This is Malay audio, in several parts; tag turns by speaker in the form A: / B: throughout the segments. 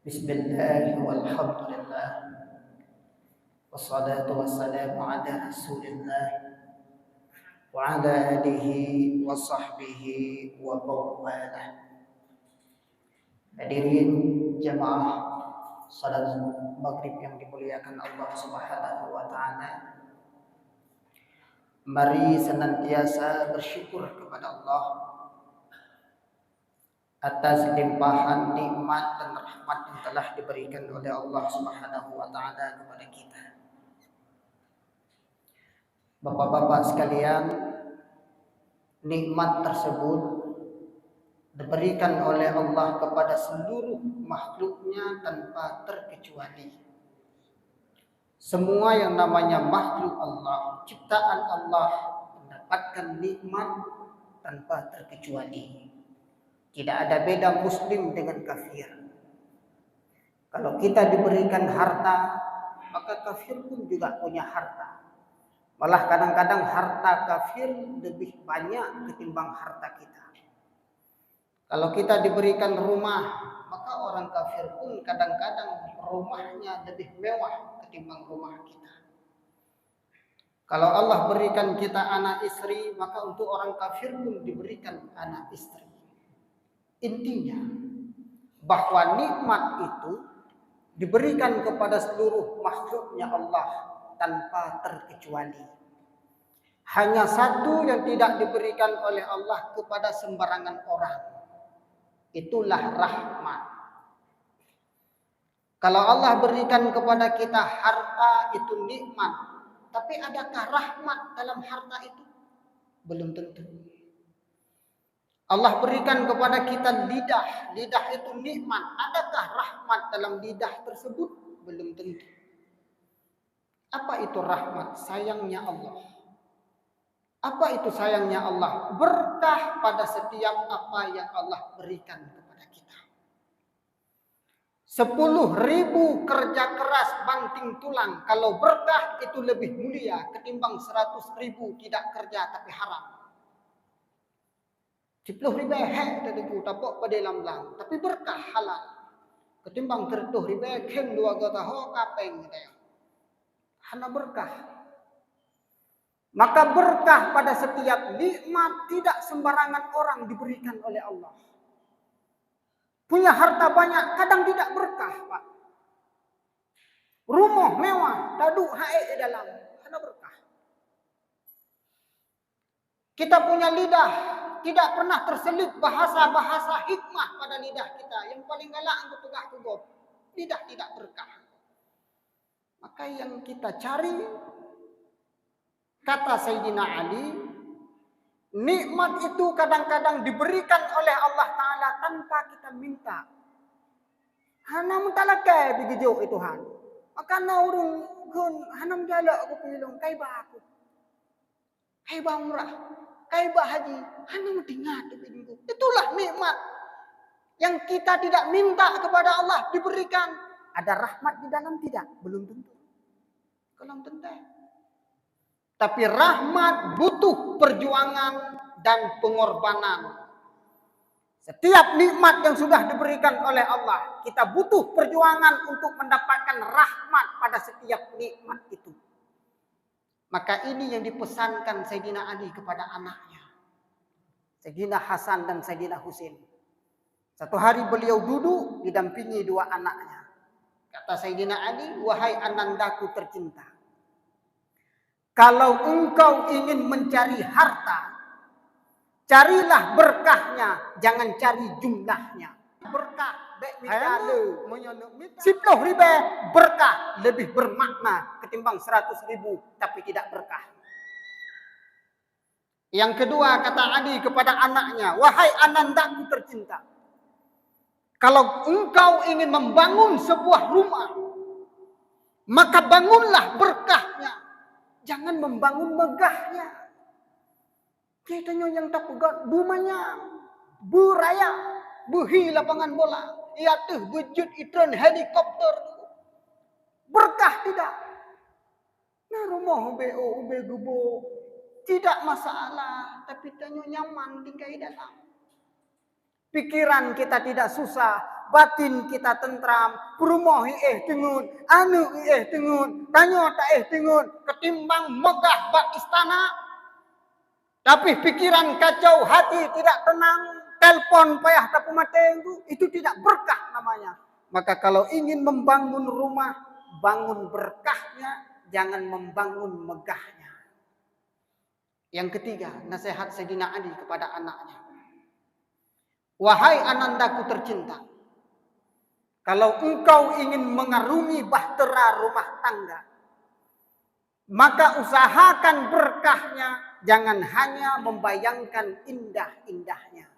A: Bismillah walhamdulillah wassalatu wassalamu ala rasulillah wa ala alihi wa sahbihi wa mawalah. Hadirin jamaah salat maghrib yang dimuliakan Allah Subhanahu wa taala. Mari senantiasa bersyukur kepada Allah atas limpahan nikmat dan rahmat yang telah diberikan oleh Allah Subhanahu wa taala kepada kita. Bapak-bapak sekalian, nikmat tersebut diberikan oleh Allah kepada seluruh makhluknya tanpa terkecuali. Semua yang namanya makhluk Allah, ciptaan Allah, mendapatkan nikmat tanpa terkecuali. Tidak ada beda muslim dengan kafir. Kalau kita diberikan harta, maka kafir pun juga punya harta. Malah kadang-kadang harta kafir lebih banyak ketimbang harta kita. Kalau kita diberikan rumah, maka orang kafir pun kadang-kadang rumahnya lebih mewah ketimbang rumah kita. Kalau Allah berikan kita anak istri, maka untuk orang kafir pun diberikan anak istri. Intinya bahwa nikmat itu diberikan kepada seluruh makhluknya Allah tanpa terkecuali. Hanya satu yang tidak diberikan oleh Allah kepada sembarangan orang. Itulah rahmat. Kalau Allah berikan kepada kita harta itu nikmat, tapi adakah rahmat dalam harta itu? Belum tentu. Allah berikan kepada kita lidah. Lidah itu nikmat. Adakah rahmat dalam lidah tersebut? Belum tentu. Apa itu rahmat? Sayangnya Allah. Apa itu sayangnya Allah? Berkah pada setiap apa yang Allah berikan kepada kita. 10.000 kerja keras banting tulang. Kalau berkah itu lebih mulia ketimbang 100.000 tidak kerja tapi haram. 10.000 hek tadi ku tapok pada lam-lam, tapi berkah halal. Ketimbang 30.000 kem 2 gota ho kapeng gitu. Hana berkah. Maka berkah pada setiap nikmat tidak sembarangan orang diberikan oleh Allah. Punya harta banyak kadang tidak berkah, Pak. Rumah mewah, dadu hae di dalam, hana berkah. Kita punya lidah, tidak pernah terselip bahasa-bahasa hikmah pada lidah kita. Yang paling galak untuk tegak tugop. Lidah tidak berkah. Maka yang kita cari, kata Sayyidina Ali, nikmat itu kadang-kadang diberikan oleh Allah Ta'ala tanpa kita minta. Hana mentalakai begitu itu Tuhan. Maka na urung gun hana menjalak aku pilih kaiba aku. Kaiba umrah. Kaiba haji, hanya mendengar begitu. Itulah nikmat yang kita tidak minta kepada Allah diberikan. Ada rahmat di dalam tidak? Belum tentu. Belum tentu. Tapi rahmat butuh perjuangan dan pengorbanan. Setiap nikmat yang sudah diberikan oleh Allah, kita butuh perjuangan untuk mendapatkan rahmat pada setiap nikmat itu. Maka ini yang dipesankan Sayyidina Ali kepada anaknya. Sayyidina Hasan dan Sayyidina Husain. Satu hari beliau duduk didampingi 2 anaknya. Kata Sayyidina Ali, wahai anandaku tercinta. Kalau engkau ingin mencari harta, carilah berkahnya, jangan cari jumlahnya. Berkah. 10.000 berkah lebih bermakna ketimbang 100.000 tapi tidak berkah. Yang kedua kata Ali kepada anaknya, wahai anandaku tercinta, kalau engkau ingin membangun sebuah rumah, maka bangunlah berkahnya, jangan membangun megahnya. Kita yang tak pegat bumanya, buraya, buhi lapangan bola. Ia tuh wujud itron helikopter. Berkah tidak. Nah rumah ube gubo. Tidak masalah. Tapi tanya nyaman tinggal dalam. Pikiran kita tidak susah. batin kita tentram, perumoh tengun, anu tengun, tanyo tak tengun, ketimbang megah bak istana, tapi pikiran kacau, hati tidak tenang, telpon payah tak pemateng itu tidak berkah namanya. Maka kalau ingin membangun rumah, bangun berkahnya, jangan membangun megahnya. Yang ketiga, nasihat Sayyidina Ali kepada anaknya. Wahai anandaku tercinta, kalau engkau ingin mengarungi bahtera rumah tangga, maka usahakan berkahnya, jangan hanya membayangkan indah-indahnya.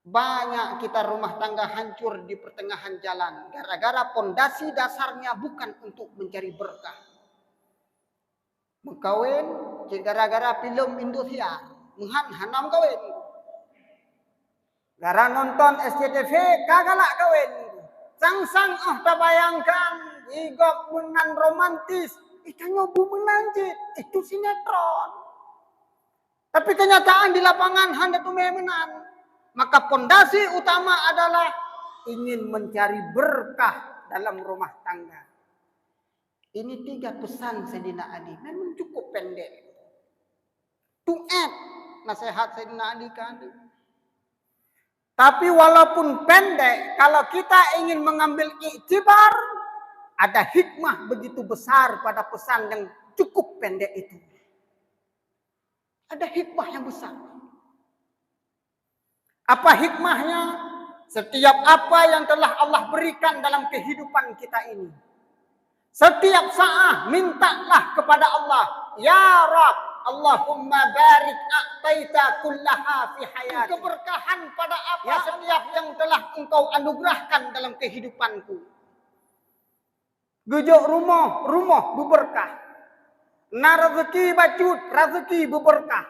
A: Banyak kita rumah tangga hancur di pertengahan jalan, gara-gara pondasi dasarnya bukan untuk mencari berkah. Mengkawin, gara-gara film Indosiar, hanam kawin. Gara nonton SCTV, kagalak kawin. Sang-sang tak bayangkan, igok menan romantis, ikannya menanjit, itu sinetron. Tapi kenyataan di lapangan hanya menan. Maka pondasi utama adalah ingin mencari berkah dalam rumah tangga. Ini 3 pesan Sayyidina Ali, memang cukup pendek. To add nasihat Sayyidina Ali kan. Tapi walaupun pendek, kalau kita ingin mengambil iktibar, ada hikmah begitu besar pada pesan yang cukup pendek itu. Ada hikmah yang besar. Apa hikmahnya? Setiap apa yang telah Allah berikan dalam kehidupan kita ini, setiap saat mintalah kepada Allah, ya Rabb, Allahumma barik a'taita kullaha fi hayati. Keberkahan pada apa ya setiap yang telah engkau anugerahkan dalam kehidupanku. Gujuk rumah berberkah. Na rezeki bacut, rezeki berberkah.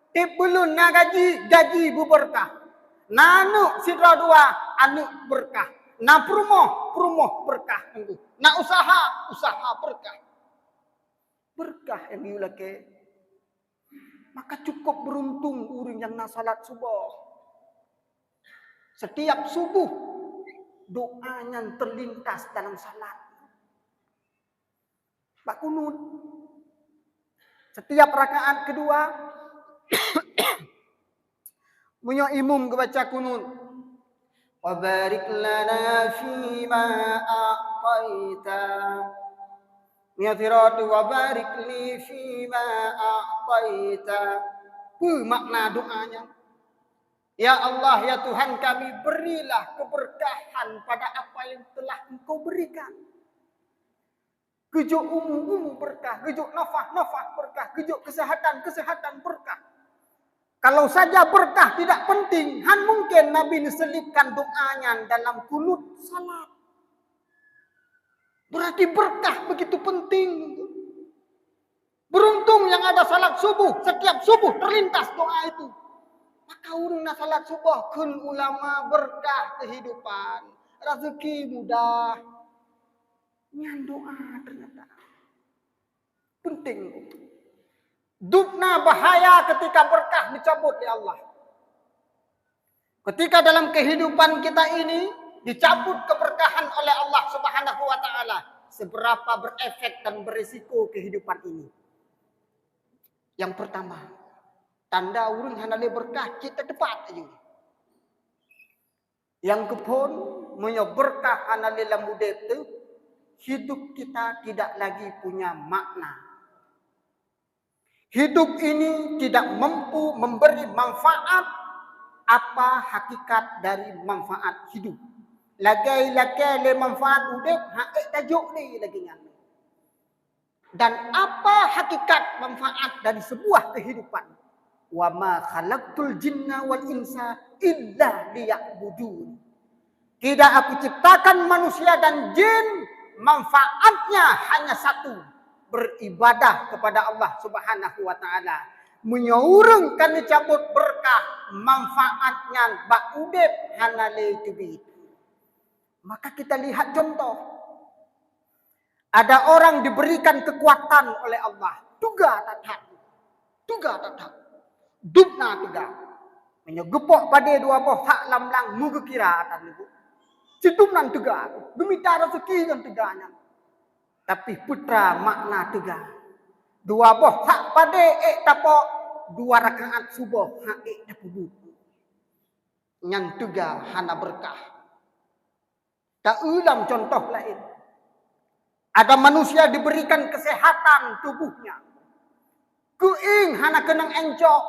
A: Tip belun na gaji berberkah. Na anu sidra dua, anu berkah. Na perumoh berkah. Na usaha berkah. Berkah yang diulake. Maka cukup beruntung orang yang nak salat subuh. Setiap subuh doanya terlintas dalam salat. Pak kunut. Setiap rakaat kedua punya imam kebaca kunut. Wa barik lana fima a'taita. Miyathiratu wa barik li fima a'taita. Makna doanya. Ya Allah, ya Tuhan kami, berilah keberkahan pada apa yang telah Engkau berikan. Kejuk umum berkah, kejuk nafah berkah, kejuk kesehatan berkah. Kalau saja berkah tidak penting, mungkin Nabi selipkan doanya dalam kunut salat. Berarti berkah begitu penting. Beruntung yang ada salat subuh, setiap subuh terlintas doa itu. Maka orang nak salat subuh kun ulama berkah kehidupan, rezeki mudah. Nyan doa ternyata penting. Dupna bahaya ketika berkah dicabut oleh Allah. Ketika dalam kehidupan kita ini dicabut keberkahan oleh Allah Subhanahu wa taala, seberapa berefek dan berisiko kehidupan ini. Yang pertama, tanda urang hanale berkah kita tepat aja. Yang kepon menyo berkah hanale lamudep tu, hidup kita tidak lagi punya makna. Hidup ini tidak mampu memberi manfaat apa hakikat dari manfaat hidup. Lagai-lagai le manfaat udep, hak tajuk ni lagi ngan. Dan apa hakikat manfaat dari sebuah kehidupan? Wa ma khalaqtul jinna wal insa illa liya'budun. Tidak aku ciptakan manusia dan jin, manfaatnya hanya satu, beribadah kepada Allah Subhanahu wa taala. Menyaurungkan dicabut berkah, manfaatnya bak udep hanale tubit. Maka kita lihat contoh. Ada orang diberikan kekuatan oleh Allah. Tuga tak. Dupna tuga. Menyo gepok pada dua boh tak lam-lang muga kira atan niku. Situm nan tega, gemita rezeki nan teganya. Tapi putra makna tega. Dua boh tak pada tapok dua rakaat subuh hak tapu. Yang tega hana berkah. Tak ulang contoh lain. Ada manusia diberikan kesehatan tubuhnya. Kuing hana kenang encok.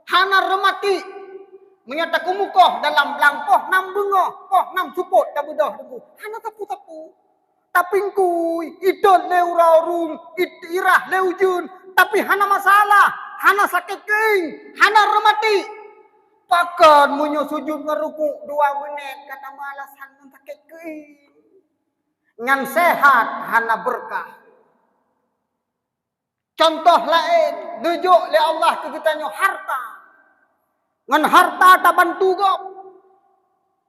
A: Hana remati. Menyata kumukoh dalam langkoh nam bungo. Koh nam suput tabudah dugu. Hana tapu-tapu. Tapingkui. Idol leu raurung. Irah leu jun. Tapi hana masalah. Hana sakit kuing. Hana remati. Pakan munyo sujud ngerukuk 2 menit. Kata malas hana sakit kuing. Ngan sehat hana berkah. Contoh lain, dujuk le Allah ke kita nyo harta. Ngan harta tak bantu gop.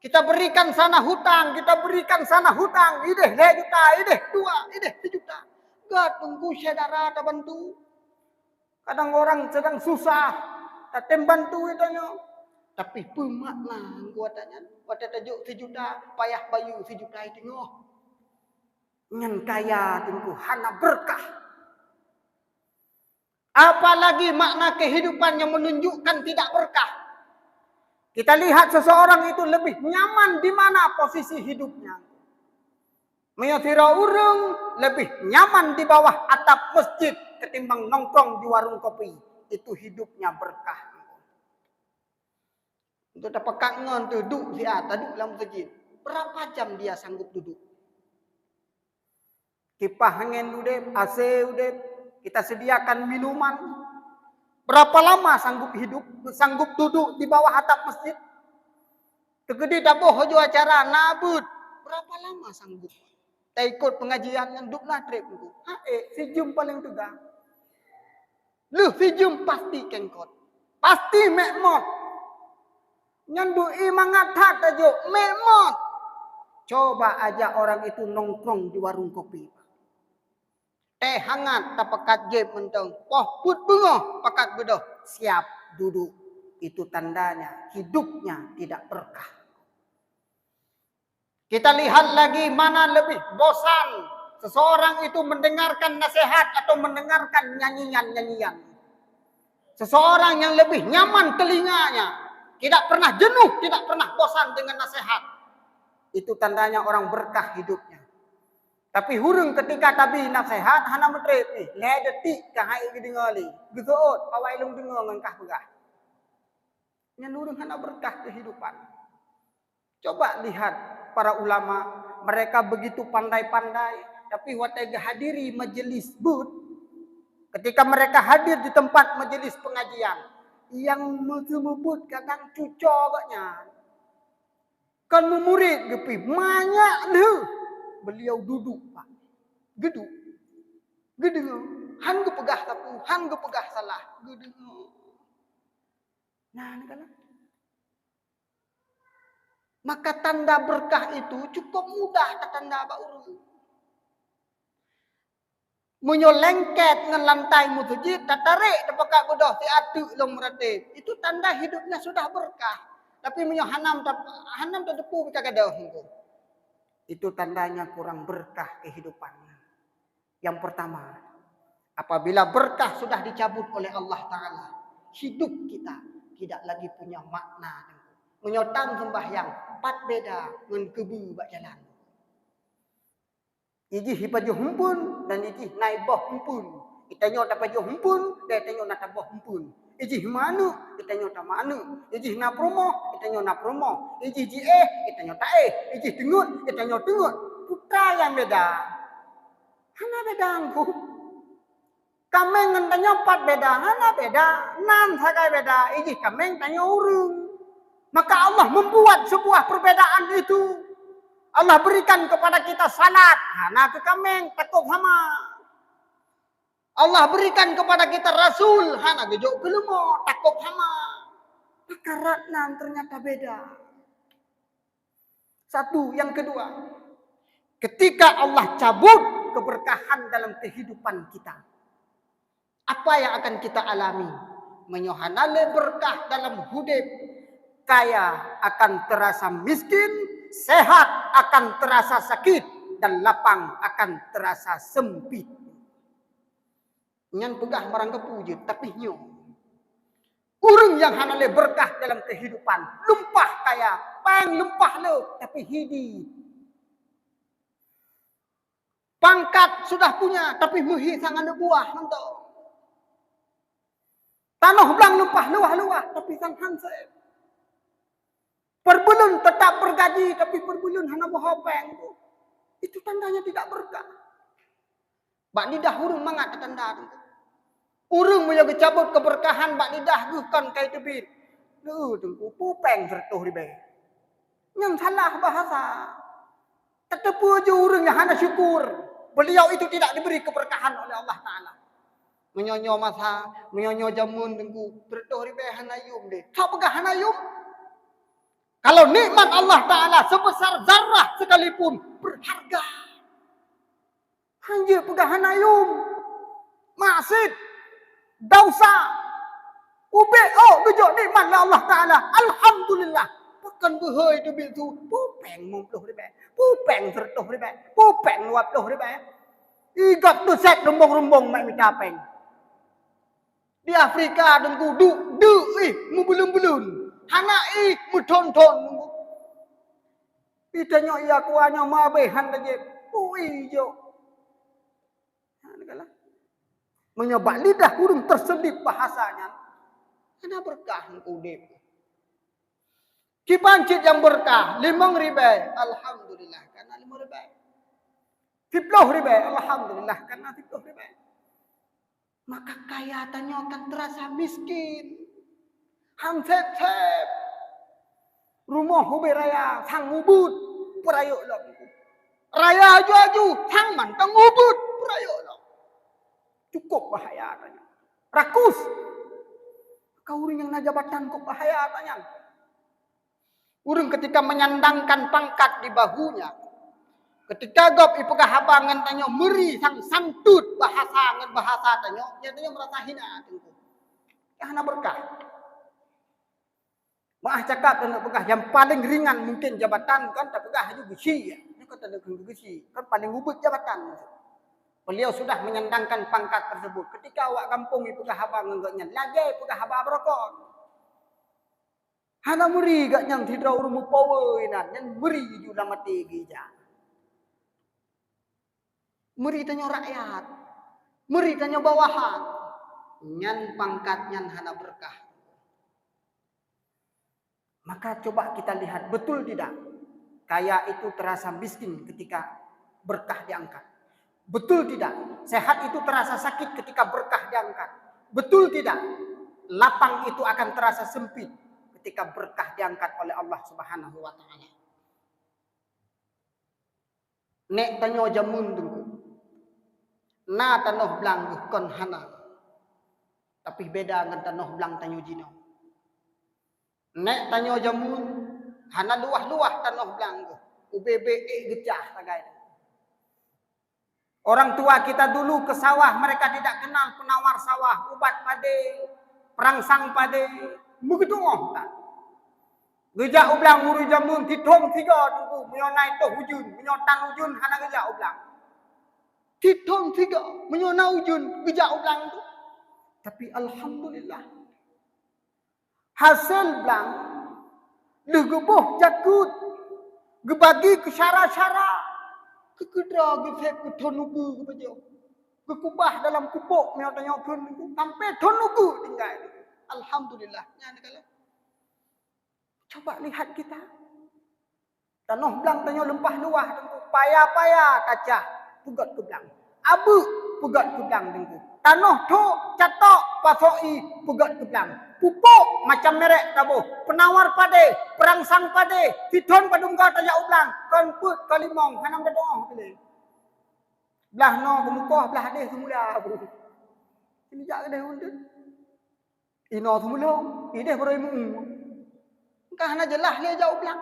A: Kita berikan sana hutang, kita berikan sana hutang. Ideh 2 juta, ideh 2, ideh 3 juta. Gak tunggu saudara tak bantu. Kadang orang sedang susah, tak bantu itu nyo. Tapi pemakna gua tanya, pada tajuk 1 juta, payah bayu 1 juta itu nyo. Ngan kaya tunggu hana berkah. Apalagi makna kehidupan yang menunjukkan tidak berkah. Kita lihat seseorang itu lebih nyaman di mana posisi hidupnya. Menyotira urung lebih nyaman di bawah atap masjid ketimbang nongkrong di warung kopi. Itu hidupnya berkah. Untuk dapat kangen duduk di atas, duduk dalam masjid. Berapa jam dia sanggup duduk? Kipas angin udah, AC udah, kita sediakan minuman. Berapa lama sanggup hidup, sanggup duduk di bawah atap masjid? Tegedi dabuh hojo acara nabut. Berapa lama sanggup? Tak ikut pengajian yang duduklah trip itu. Si jum paling tegang. Lu si jum pasti kengkot. Pasti mekmot. Nyandu imangat hat tajuk mekmot. Coba ajak orang itu nongkrong di warung kopi. Teh hangat tak pekat game mentong. Poh put bunga pekat bedoh. Siap duduk. Itu tandanya hidupnya tidak berkah. Kita lihat lagi mana lebih bosan. Seseorang itu mendengarkan nasihat atau mendengarkan nyanyian-nyanyian. Seseorang yang lebih nyaman telinganya. Tidak pernah jenuh, tidak pernah bosan dengan nasihat. Itu tandanya orang berkah hidupnya. Tapi hurung ketika tabi nasihat hana metrip ni. Le detik kah hai dengali. Gegoot awai lung dengar ngangkah begah. Yang hurung hana berkah kehidupan. Coba lihat para ulama, mereka begitu pandai-pandai tapi watega hadiri majelis bud. Ketika mereka hadir di tempat majelis pengajian, yang menyebut kadang cucoknya. Kan memurid gepi banyak le. Beliau duduk pak. Geduk. Gedung. Han ge pegah tapu, han ge pegah salah. Gedung. Nah, kan. Maka tanda berkah itu cukup mudah tanda bauru. Munyo lengket ngan lantai masjid, tarik tepakat bodoh ti atu long merate. Itu tanda hidupnya sudah berkah. Tapi munyo hanam tepu kagadah itu. Itu tandanya kurang berkah kehidupannya. Yang pertama, apabila berkah sudah dicabut oleh Allah Ta'ala, hidup kita tidak lagi punya makna. Menyotang sembahyang, 4 beda dengan kebu bak jalan. Iji hipaju humpun dan iji naiboh humpun. Kita nyota paju humpun, kita nyota taboh humpun. Iji manu, kita nyota manu. Iji na promo, kita nyota promo. Iji kita nyota Iji tengut, kita nyota tengut. Putra yang beda. Hana beda angku. Kameng ngentanya 4 beda, hana beda. 6 sagai beda. Iji kameng tanya urung. Maka Allah membuat sebuah perbedaan itu. Allah berikan kepada kita salat. Hana ke kameng, takut sama. Allah berikan kepada kita Rasul. Hana gejok kelemo, takut sama. Maka ratnan ternyata beda. Satu, yang kedua. Ketika Allah cabut keberkahan dalam kehidupan kita. Apa yang akan kita alami? Menyohanale berkah dalam hidup. kaya akan terasa miskin, sehat akan terasa sakit, dan lapang akan terasa sempit. Nyan pegah marang kepuji, tapi nyo. Urang yang hanale berkah dalam kehidupan, lumpah kaya, pang lumpah le, tapi hidup. Pangkat sudah punya, tapi muhi sangat buah nanti. Tanah belang lumpah luah-luah, tapi sang hansip. Perbulun tetap bergaji, tapi perbulun hana berhopeng. Itu tandanya tidak berkah. Bak lidah urung mangat tanda itu. Urung punya kecabut keberkahan bak lidah guhkan kai tebir. Tunggu pupeng sertuh ribe. Yang salah bahasa. Tetepu aja urung yang hana syukur. Beliau itu tidak diberi keberkahan oleh Allah Ta'ala. Menyonyo masa, menyonyo jamun tunggu. Sertuh ribe hanayum deh. Kau pegah hanayum? Kalau nikmat Allah Ta'ala sebesar zarah sekalipun berharga. Hanya pegah hanayum. Maksud. Dausa. Ube. Oh, gejok nikmat Allah Ta'ala. Alhamdulillah. Bukan berhoi tu bil tu. Pupeng mungkluh ribe. Pupeng sertuh ribe. Pupeng luap luh ribe. Igap tu set rumbung-rumbung mak mitapeng. Di Afrika tunggu mu belum-belum. Hana mu ton-ton. Itanya iya kuanya mabehan lagi. Jo. Menyebab lidah urung terselip bahasanya. Kena berkah udip. Kipancit yang berkah 5.000. Alhamdulillah karena 5.000. 10.000. Alhamdulillah karena 10.000. Maka kaya tanya akan terasa miskin. Hamsep-sep. Rumah hube raya sang ubud perayuk lah. Raya aju-aju sang mantang ubud perayuk lah. Cukup bahaya tanya. Rakus. Kau urang yang najabatan kok bahaya tanya. Urang ketika menyandangkan pangkat di bahunya. Ketika gop ipegah habangan tanya meri sang santut bahasa ngan bahasa tanya, nyatanya merasa hina tengku. Hana berkah. Maah cakap tanda pegah yang paling ringan mungkin jabatan kan tak pegah hanya besi ya. Ini kata dengan besi kan paling ubud jabatan. Beliau sudah menyandangkan pangkat tersebut. Ketika awak kampung ipegah habangan gaknya lagi pegah haba berokok. Hana meri gak nyang tidak urung power inan, yang meri juga mati gija. Meri tanya rakyat. Meri tanya bawahan. Nyan pangkat nyan hana berkah. Maka coba kita lihat betul tidak? Kaya itu terasa miskin ketika berkah diangkat. Betul tidak? Sehat itu terasa sakit ketika berkah diangkat. Betul tidak? Lapang itu akan terasa sempit ketika berkah diangkat oleh Allah Subhanahu wa Ta'ala. Nek tanya jamun tunggu. Na tanoh blang kon hana. Tapi beda dengan tanoh blang tanyo jino. Nek tanyo jamun hana luah-luah tanoh blang. UBBE gecah tagai. Orang tua kita dulu ke sawah, mereka tidak kenal penawar sawah, ubat pade, perangsang pade, begitu tak. Gejak ublang muru jamun tithom 3 tunggu, menyonai to hujun, menyotan hujun hana gejak ublang. Tithom 3, menyona hujun, gejak ublang tu. Tapi alhamdulillah. Hasil blang legebuh jakut, gebagi ke syara-syara. Kekedra gesep ke tonugu ke baju. Kekubah dalam kupuk menyau tanya pun sampai tonugu tinggal. Alhamdulillah. Coba lihat kita. Tanah belang tanya lempah luah tengku. Payah-payah kacah pugat ke belang. Abu pugat ke belang tengku. Tanah tu catok pasoi pugat ke belang. Pupuk macam merek tabuh. Penawar pade, perangsang pade, fiton padung kau tanya ublang. Kon put kalimong hanam dah doa pilih. Belah no kemuka belah deh semula. Ini jak deh undut. Ino semula, ide berimu. Kahana jelah le jauh ublang.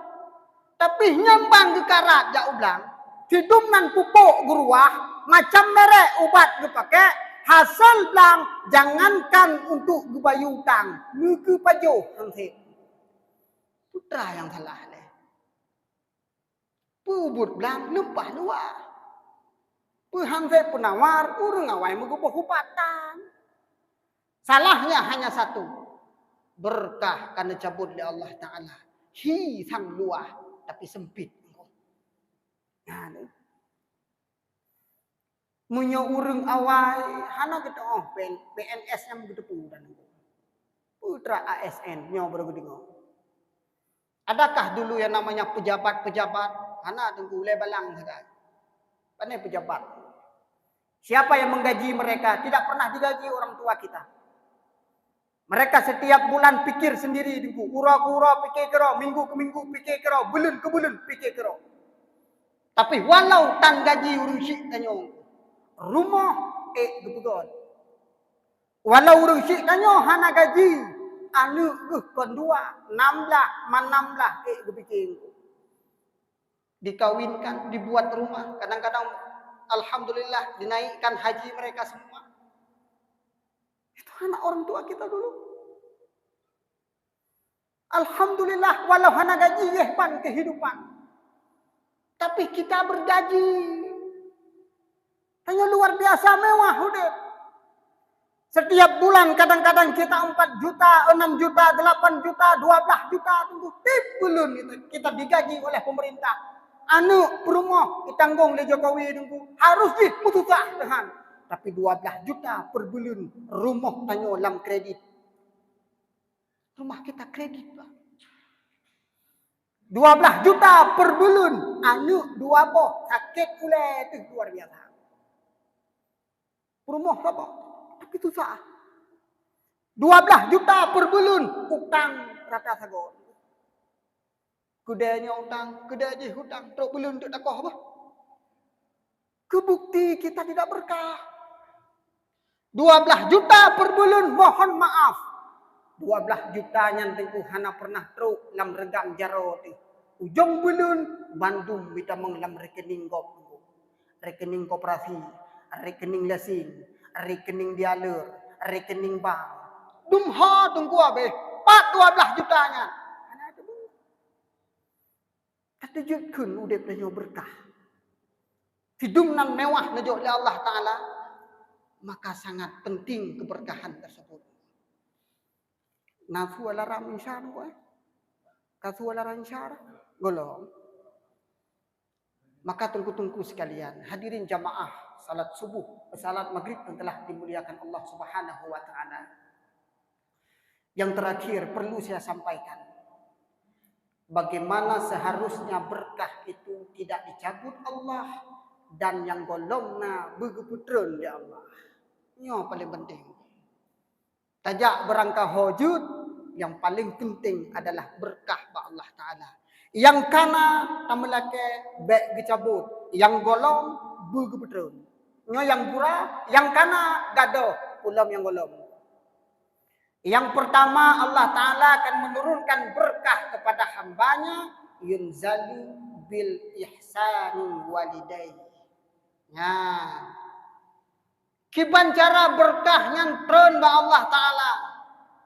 A: Tapi nyambang ke karat jauh ublang. Hidung nan pupuk guruah macam merek ubat dipakai. Hasil belang jangankan untuk gebayu utang, muka pajuh hangse. Putra yang salah leh. Pubut belang lempah luar. Hamzah penawar, urang awai mengubah hupatan. Salahnya hanya satu. Berkah karena cabut oleh Allah Ta'ala. Hi sang luah, tapi sempit. Nah, munyo urang awai, hana kita PNS yang begitu dan putra ASN nyo bergedingo. Adakah dulu yang namanya pejabat-pejabat? Hana tunggu lebalang sekali. Pandai pejabat. Siapa yang menggaji mereka? Tidak pernah digaji orang tua kita. Mereka setiap bulan pikir sendiri dengku. Ura-ura pikir kero, minggu ke minggu pikir kero, bulan ke bulan pikir kero. Tapi walau tan gaji urung syik tanyo, rumah gepegon. Walau urung syik tanyo hana gaji, anu kondua, 16 gepikir. Dikawinkan, dibuat rumah, kadang-kadang alhamdulillah dinaikkan haji mereka semua. Itu anak orang tua kita dulu. Alhamdulillah walau hana gaji yehpan kehidupan. Tapi kita bergaji. Hanya luar biasa mewah udah. Setiap bulan kadang-kadang kita 4 juta, 6 juta, 8 juta, 12 juta tunggu tip bulan itu kita digaji oleh pemerintah. Anu perumah ditanggung oleh Jokowi tunggu harus diputuskan Tuhan. Tapi 12 juta per bulan rumah tanyo dalam kredit. Rumah kita kredit lah. 12 juta per bulan. Anu dua boh sakit pula itu luar biasa. Rumah apa? Tapi itu sah. 12 juta per bulan utang rata sagon. Kudanya utang, kudanya hutang, terus bulan untuk dakwah apa? Kebukti kita tidak berkah. 12 juta per bulan, mohon maaf. 12 juta yang tentu hana pernah teruk dalam regam jaro tu. Ujung bulan, Bandung kita mengelam rekening gop. Rekening koperasi, rekening leasing, rekening dialog, rekening bank. Dumha tunggu abe, 12 jutanya. Kata jukun udah punya berkah. Hidung nan mewah najok oleh Allah Ta'ala. Maka sangat penting keberkahan tersebut. Nafu ala ram insyar ko Kasu ala ram insyar. Golong. Maka tunggu-tunggu sekalian. Hadirin jamaah salat subuh, salat maghrib yang telah dimuliakan Allah Subhanahu wa Ta'ala. Yang terakhir perlu saya sampaikan. Bagaimana seharusnya berkah itu tidak dicabut Allah dan yang golongna begeputreun di Allah. Ini paling penting. Tajak berangka hujud, yang paling penting adalah berkah ba Allah Ta'ala. Yang kana tamelake baik dicabut, yang golong begeputreun. Nyo yang gura, yang kana gado ulam yang golong. Yang pertama Allah Ta'ala akan menurunkan berkah kepada hambanya. Yunzalu bil ihsani walidai. Nah, kiban cara berkah yang turun ba Allah Ta'ala.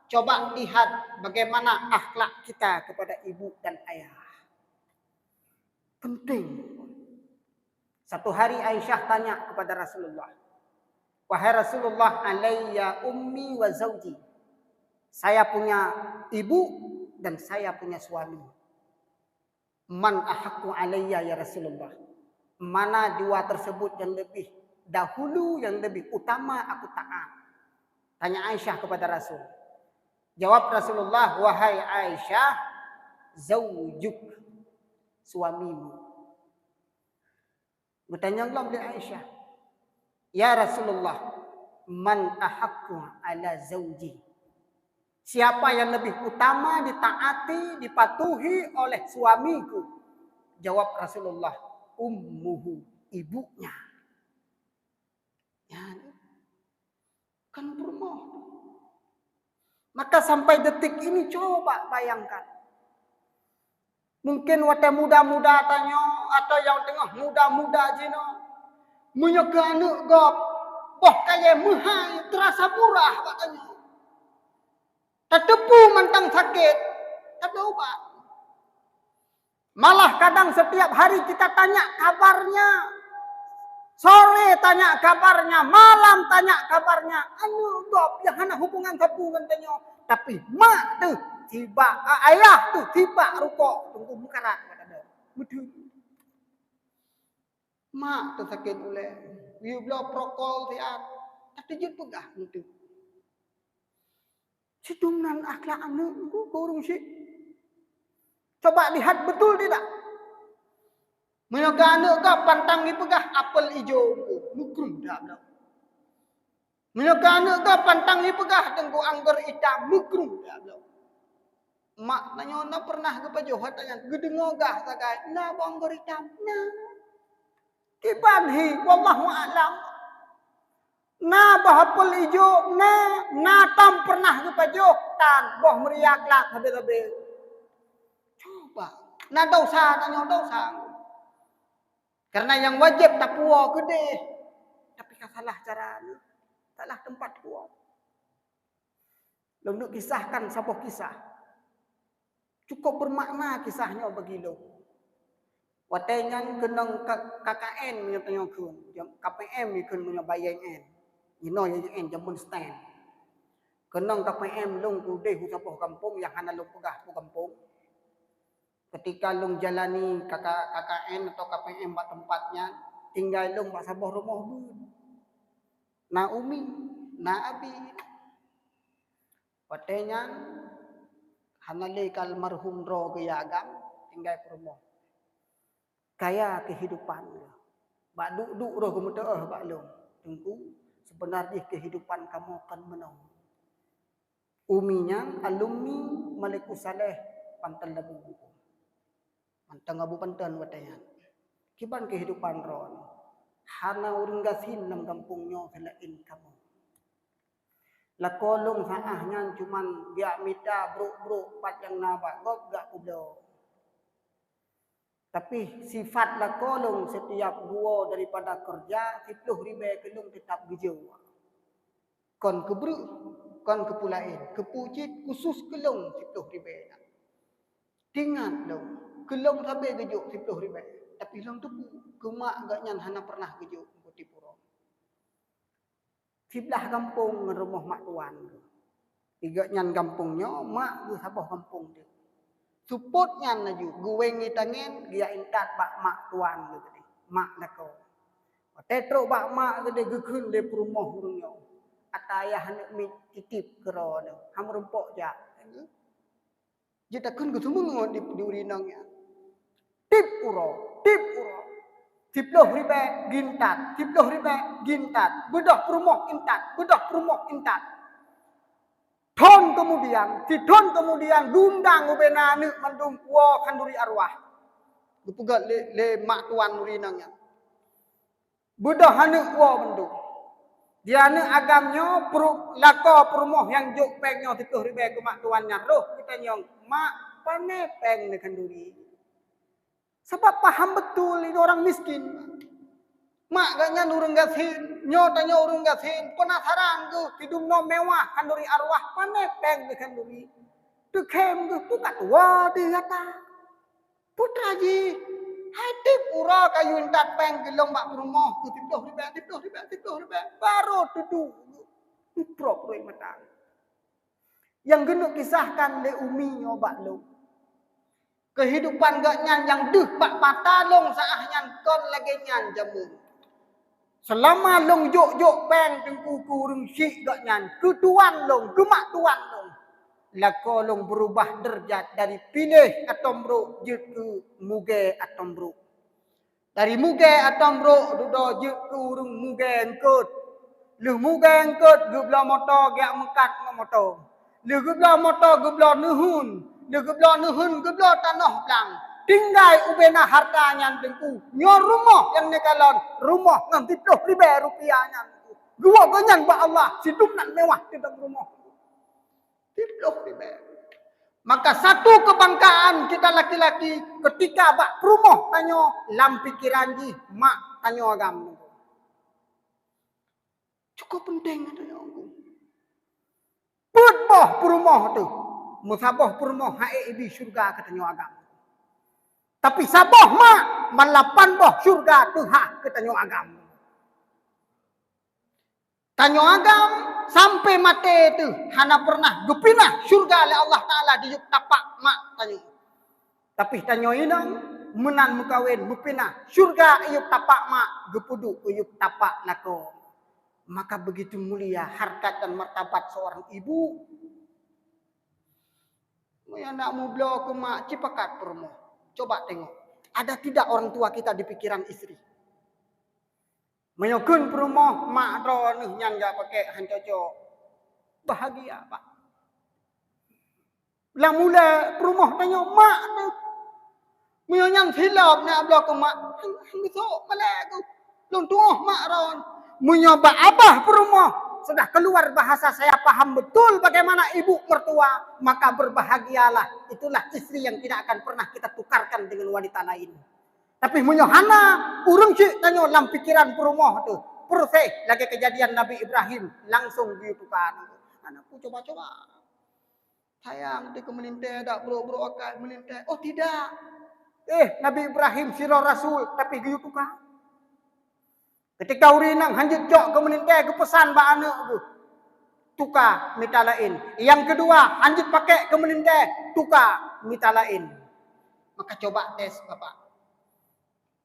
A: Coba lihat bagaimana akhlak kita kepada ibu dan ayah. Penting. Satu hari Aisyah tanya kepada Rasulullah. Wahai Rasulullah, alayya ummi wa zawji. Saya punya ibu dan saya punya suami. Man ahaqqu alayya ya Rasulullah. Mana dua tersebut yang lebih dahulu, yang lebih utama aku taat? Tanya Aisyah kepada Rasul. Jawab Rasulullah, wahai Aisyah, zawjuk, suamimu. Bertanya Allah oleh Aisyah. Ya Rasulullah, man ahaqqu ala zawji. Siapa yang lebih utama ditaati, dipatuhi oleh suamiku? Jawab Rasulullah, ummuhu, ibunya. Ya, kan rumah. Maka sampai detik ini coba bayangkan. Mungkin waktu muda-muda tanya atau yang tengah muda-muda jino menyeka anak gop, boh kaya muhai terasa murah katanya. Tak tepu mentang sakit, tak ada obat. Malah kadang setiap hari kita tanya kabarnya. Sore tanya kabarnya, malam tanya kabarnya. Anu gop yang hana hubungan hubungan tanya. Tapi mak tu tiba ayah tu tiba rukuk tunggu mukarat kata. Betul. Mak tu sakit oleh. You bela prokol tiat. Tapi je pegah itu. Sidumnan akhlak anu kurung sih. Coba lihat betul tidak? Menyoga anak ke pantang ni pegah apel hijau. Mukrum dah belah. Menyoga anak ke pantang ni pegah tengku anggur hitam. Mukrum dah belah. Mak tanya, na pernah ke pajuh? Tanya, gedengo gah sakai. Na anggur hitam. Na. Kibanhi. Wallahu a'lam. Na bahapel hijau. Na tam pernah ke pajuh. Tan. Boh meriak lah. Habis-habis. Coba. Na dosa. Tanya dosa. Karena yang wajib tak puas gede. Tapi kan salah cara ni. Salah tempat puas. Long nak kisahkan sebuah kisah. Cukup bermakna kisahnya bagi lo. Watengan kenang KKN punya tanya kun. KPM ni kun punya bayang en. You know yang en jamun stand. Kenang KPM long kudeh hu sebuah kampung yang hana long pegah hu kampung. Ketika long jalani KKN atau KPM buat tempatnya, tinggal long buat sebuah rumah dulu. Na umi, na abi. Patenya hanale kal marhum ro ke agam tinggal rumah. Kaya kehidupan. Bak duk roh kemudah bak long. Tunggu sebenarnya kehidupan kamu akan menang. Uminya alumni Malikus Saleh Pantan Labu. Mantang abu pantan watanya. Kiban kehidupan ron. Hana urang gasin nam kampungnya selain kamu. Lakolong saahnya cuman dia minta bro pat yang nabak gok gak kublo. Tapi sifat lakolong setiap gua daripada kerja 10 ribu kelong tetap gejau. Kon kebru, kon kepulain, kepucit khusus kelong 10 ribu. Tingat dong. Kelong sampai gejuk 10 ribu. Tapi long tu kemak agaknya hana pernah gejuk putih pura. Sebelah kampung rumah mak tuan. Tiga nyan kampungnya mak gu sabah kampung dia. Suputnya naju guweng itangin dia intat bak mak tuan gitu. Mak lako. Tetro bak mak gede gekun de rumah urungnya. Atayah hendak mi titip kero de. Ham rumpok jak. Jita kun ke semua di urinangnya. Tip uro. 10 ribu gintat, 10 ribu gintat, bedah perumah intat. Ton kemudian dundang ubena nek mandung kuo kanduri arwah. Gupugat le mak tuan urinangnya. Bedah hanek kuo mandung. Dia nek agamnya lako perumah yang juk pengnya 10 ribu ke mak tuannya. Roh kita nyong mak pane peng ne kanduri. Sebab paham betul ini orang miskin. Mak gaknya nurung gasin, nyotanya urung gasin, penasaran tu hidung no mewah kanduri arwah pane peng de kanduri. Tu kem tu pukat tua dia kata. Putra ji, hati pura kayu intat peng gelong mak rumah tu 10 ribu. Baru tutu. Prok roi matang. Yang genuk kisahkan le umi nyobak lo. Kehidupan gak nyan yang deh pak mata long saahnya kon lagi nyan jamu. Selama long jok peng tengkuku rung syik gak nyan. Ketuan long, gemak tuan long. Lako long berubah derajat dari pilih atombro je ke muge atombro. Dari muge atombro dudo je ke urung muge engkut. Lu muge engkut gubla motor gak mekat ngomoto. Lu gubla motor gubla nuhun. Dia geblah nuhun, geblah tanah belang. Tinggal ubena hartanya tengku. Nyor rumah yang nekalon. Rumah dengan 10 ribu rupiahnya. Gua ganyan ba Allah. Sidum nak mewah di dalam rumah. 10 ribu. Maka satu kebanggaan kita laki-laki. Ketika bak rumah tanya. Lam pikiran ji. Mak tanya agam. Cukup penting tanya aku. Put boh rumah tu. Musabah purmo hae di syurga katanya agam. Tapi saboh mak malapan boh syurga tuha ketanyo agam. Tanyo agam sampai mati tu hana pernah gepinah syurga oleh Allah Taala di yuk tapak mak tanyo. Tapi tanyo inang menan mukawin gepinah syurga yuk tapak mak gepudu yuk tapak lako. Maka begitu mulia harkat dan martabat seorang ibu. Yang nak mu belo ke mak cipakat permo. Coba tengok. Ada tidak orang tua kita di pikiran istri? Menyokun perumah mak ro ni yang enggak pakai hancoco. Bahagia pak. Lah mula perumah tanya mak tu. Menyang silap nak belo ke mak. Hang besok malah aku. Long tuah mak ron. Menyoba abah perumah. Sudah keluar bahasa saya paham betul bagaimana ibu mertua. Maka berbahagialah. Itulah istri yang tidak akan pernah kita tukarkan dengan wanita lain. Tapi menyohana urung cik tanya dalam pikiran perumah tu. Proses lagi kejadian Nabi Ibrahim. Langsung diutukan. Anakku coba-coba. Sayang dia kemelintai tak bro-bro akal melintai. Oh tidak. Nabi Ibrahim sirah rasul. Tapi diutukan. Ketika urinang hanjut jok ke menintai ke pesan ba anak tu. Tukar mita lain. Yang kedua, hanjut pakai ke menintai, tukar mita lain. Maka coba tes bapak.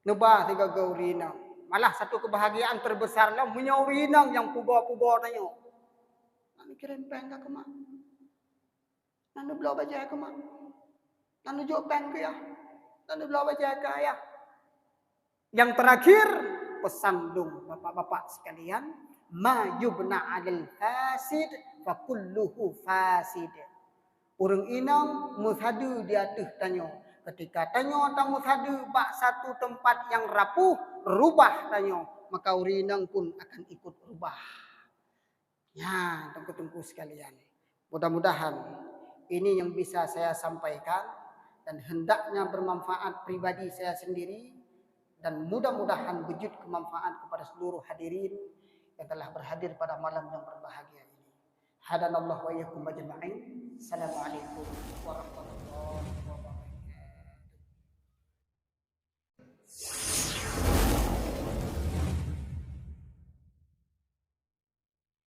A: Nebah tiga ke urinang. Malah satu kebahagiaan terbesar lah punya urinang yang puba-puba tanya. Nani kirim pen ke mak? Nani belah baca ke mak? Nani jok pen ke ya? Nani belah baca ke ya? Yang terakhir, pesan dong bapak-bapak sekalian, ma yubna 'alal fasid fa kulluhu fasid. Urang inang mushadu di atas tanyo. Ketika tanyo ta mushadu bak satu tempat yang rapuh, rubah tanyo, maka urinang pun akan ikut rubah. Ya, tunggu-tunggu sekalian. Mudah-mudahan ini yang bisa saya sampaikan dan hendaknya bermanfaat pribadi saya sendiri. Dan mudah-mudahan wujud kemanfaat kepada seluruh hadirin yang telah berhadir pada malam yang berbahagia ini. Hadanallahu wa iyyakum ajma'in. Assalamualaikum warahmatullahi wabarakatuh.